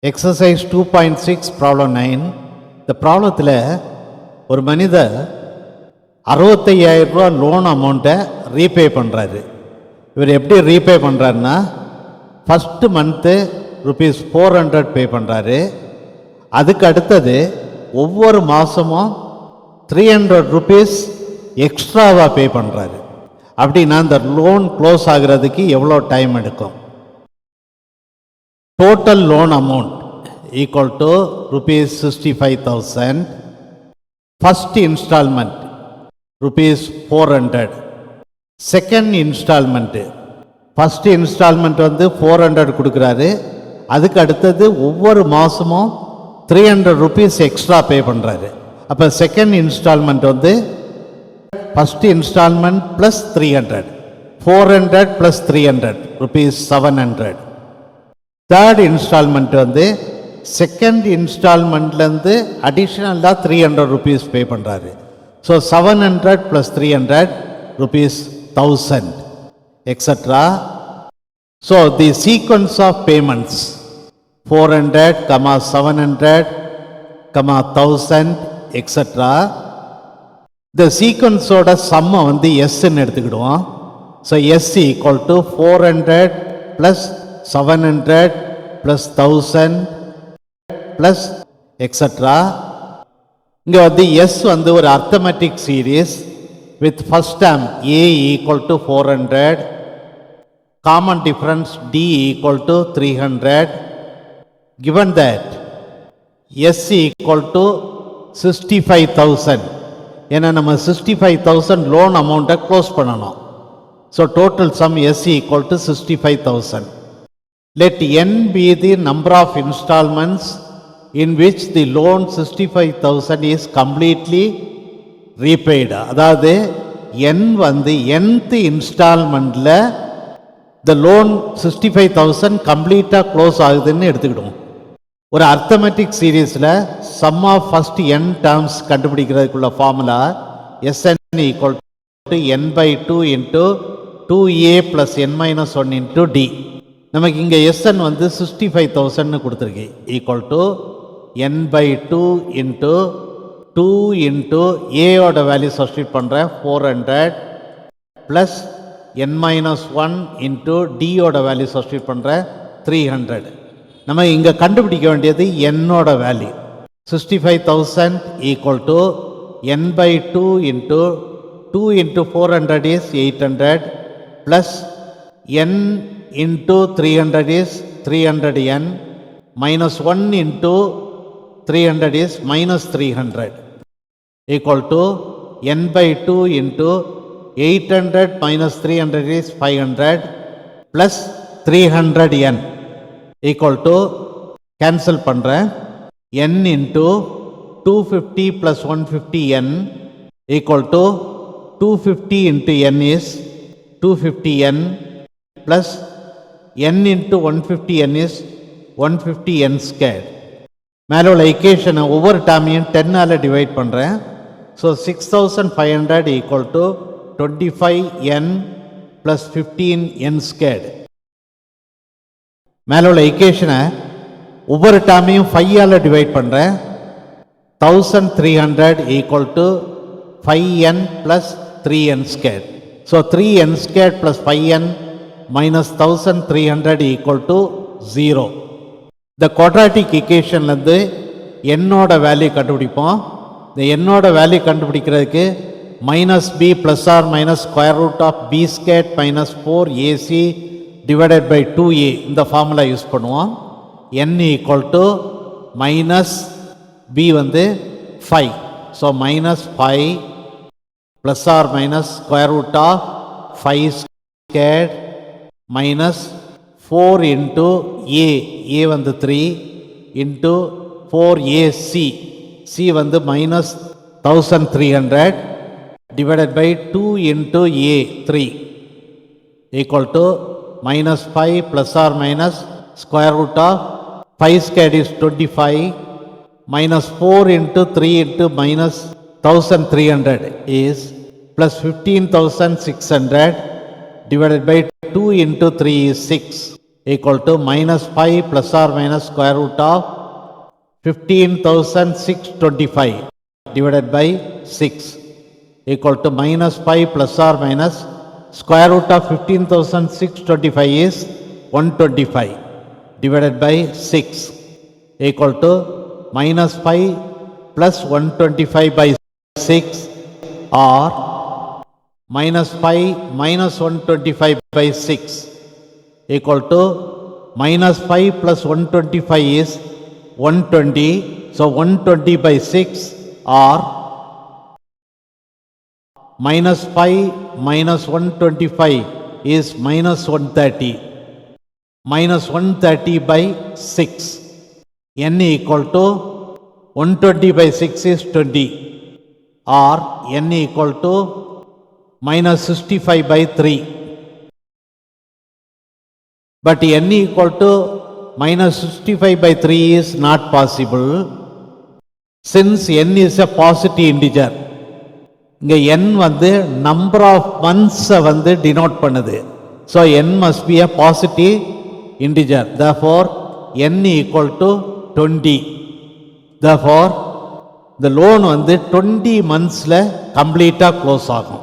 Exercise 2.6 problem 9. இந்த ப்ராப்ளத்தில் ஒரு மனிதர் 65,000 ரூபா லோன் அமௌண்ட்டை ரீபே பண்ணுறாரு. இவர் எப்படி ரீபே பண்ணுறாருன்னா, ஃபஸ்ட்டு மந்த்து ₹400 பே பண்ணுறாரு. அதுக்கு அடுத்தது ஒவ்வொரு மாதமும் ₹300 எக்ஸ்ட்ராவாக பே பண்ணுறாரு. அப்படின்னா இந்த லோன் க்ளோஸ் ஆகிறதுக்கு எவ்வளோ டைம் எடுக்கும்? Total loan amount equal to ₹65,000. First installment ₹400. Second installment, first installment வந்து 400 கொடுக்குறாரு. அதுக்கு அடுத்தது ஒவ்வொரு மாதமும் ₹300 எக்ஸ்ட்ரா பே பண்ணுறாரு. அப்போ செகண்ட் இன்ஸ்டால்மெண்ட் வந்து first installment plus 300, 400 plus 300 ₹700. Third installment வந்து செகண்ட் இன்ஸ்டால்மெண்ட்லேருந்து அடிஷ்னலாக ₹300 பே பண்ணுறாரு. So 700 plus 300 ₹1000 extra. So the sequence of payments 400, 700, 1000 extra. இந்த சீக்வன்ஸோட சம்மை வந்து எஸ்ன்னு எடுத்துக்கிடுவோம். So S equal to 400 plus 700 plus 1000 plus extra. இங்கே வந்து எஸ் வந்து ஒரு arithmetic series with first term A equal to 400, common difference D equal to 300. given that S equal to 65,000, ஏன்னா நம்ம 65,000 லோன் அமௌண்ட்டை க்ளோஸ் பண்ணணும். So total some S equal to 65,000. Let n be the number of installments in which the loan 65,000 is completely repaid. அதாவது n வந்து nth இன்ஸ்டால்மெண்ட்டில் the loan 65,000 கம்ப்ளீட்டாக close ஆகுதுன்னு எடுத்துக்கிடுவோம். ஒரு arithmetic சீரீஸில் sum of first n terms கண்டுபிடிக்கிறதுக்குள்ள formula Sn equal to n/2 into 2a plus n-1 into d. நமக்கு இங்கே Sn வந்து 65,000 கொடுத்துருக்கு. Equal to n/2 into 2 into ஏயோட வேல்யூ சப்ஸ்டியூட் பண்ணுறேன் 400 ப்ளஸ் n-1 இன்ட்டு டியோட வேல்யூ சப்ஸ்டியூட் பண்ணுறேன் 300. நம்ம இங்கே கண்டுபிடிக்க வேண்டியது என்னோட வேல்யூ. 65,000 equal to n/2 into 2 into 400 is 800 plus n into 300 is 300n minus 1 into 300 is minus 300 equal to n/2 into 800 minus 300 is 500 plus 300n equal to cancel பண்ணுறேன் n into 250 plus 150n equal to 250 into n is 250n plus n into 150n is 150n squared. மேலே உள்ள ஈக்குவேஷனை ஒவ்வொரு டேர்மையும் 10ஆல் divide பண்ணுறேன். So 6500 equal to 25n plus 15n squared. மேலே உள்ள ஈக்குவேஷனை ஒவ்வொரு டேர்மையும் 5ஆல் டிவைட் பண்ணுறேன். 1300 equal to 5n plus 3n squared. So 3n squared plus 5n minus 1300 equal to 0. இந்த குவாட்ராட்டிக் ஈக்குவேஷன்லேருந்து என்னோட வேல்யூ கண்டுபிடிப்போம். இந்த என்னோட வேல்யூ கண்டுபிடிக்கிறதுக்கு minus b plus or minus square root of b squared minus 4ac divided by 2a இந்த formula use பண்ணுவோம். n equal to minus b வந்து 5. So minus 5 plus or minus square root of 5 squared minus 4 into a வந்து 3 into 4ac c வந்து minus 1300 divided by 2 into a 3 equal to minus 5 plus or minus square root of 5 squared is 25 minus 4 into 3 into minus 1300 is plus 15,600 divided by 2 into 3 is 6 equal to minus 5 plus or minus square root of 15,625 divided by 6 equal to minus 5 plus or minus square root of 15,625 is 125 divided by 6 equal to minus 5 plus 125 by 6 or minus 5 minus 125 by 6 equal to minus 5 plus 125 is 120. So 120 by 6 or minus 5 minus 125 is minus 130. Minus 130 by 6. N equal to 120 by 6 is 20 or N equal to minus 65 by 3. But N equal to minus 65 by 3 is not possible since N is a positive integer. இங்க N வந்து number of months வந்து denote பண்ணுது. So N must be a positive integer. Therefore N equal to 20. Therefore the loan வந்து 20 monthsல கம்ப்ளீட்டா close ஆகும்.